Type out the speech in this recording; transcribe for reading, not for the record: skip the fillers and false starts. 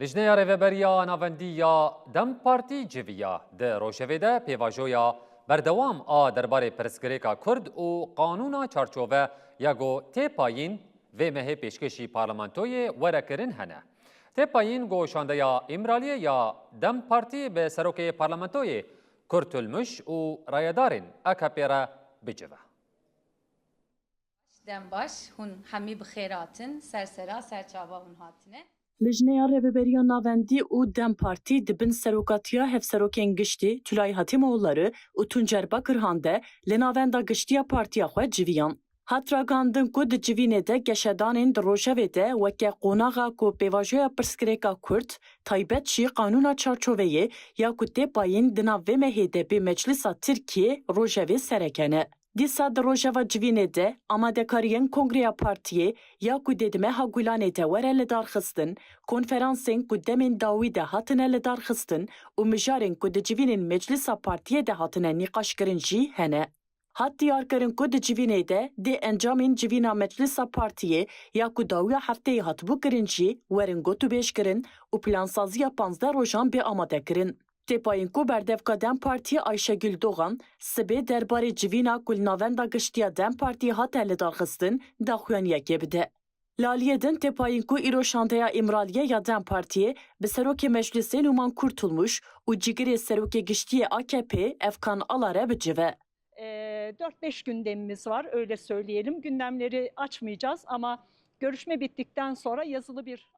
Lejneya Rêveberiya Navendiya Dem Partî civiya di Rojevê de pêvajoya berdewam a derbarê pirsgirêka Kurd û qanûna çarçove ya got têpayîn vê mehê pêşkêşî parlamentoyê werekirin hene. Têpayîn goşandeya îmraliyê ya Dem Partî bi serokê parlamentoyê Kurtulmuş û rayedarên AKP re bicive. Dem baş, hun hemî bi xêratin, sersera serçava hun hatine. Lejneya Rêveberiya Navendî û Dem Partî dibin serokatiya hevserokên giştî Tülay Hatîmoğulları û Tuncer Bakırhan de li navenda giştiya partiya xwe civiyan. Hat ragandin ku di civînê de geşedanên di Rojevê de weke qonaxa ku pêvajoya pirsgirêka Kurd taybet jî qanûna çarçoveyê ya ku têpayîn di nav vê mehê de bi Meclisa Tirkiye Rojevê serekene. Dîsa di rojeva civînê de amadekariyên Kongreya Partiyê ya ku dê di meha Gulanê de were li darxistin, konferansên ku demên dawî de hatine li darxistin û mijarên ku di civînên Meclisa Partiyê de hatine nîqaşkirin jî hene. Hat diyarkirin ku di civînê de dê encamên civîna Meclisa Partiyê ya ku dawiya hefteyê hatibû kirin jî werin gotûbêjkirin û plansaziya 15 rojan bê amadekirin. Têpayîn ku berdevka Dem Partiyê Ayşegül Doğan sibê derbarê civîna ku li navenda giştiya Dem Partiyê hate li darxistin daxuyaniyekê bide. Laliyê din têpayîn ku îro şandeya îmraliye ya Dem Partiyê bi serokê Meclisê Numan Kurtulmuş û cigirê serokê giştiyê AKP Efkan Alar'e bicive. 4-5 gündemimiz var, öyle söyleyelim. Gündemleri açmayacağız ama görüşme bittikten sonra yazılı bir açıklama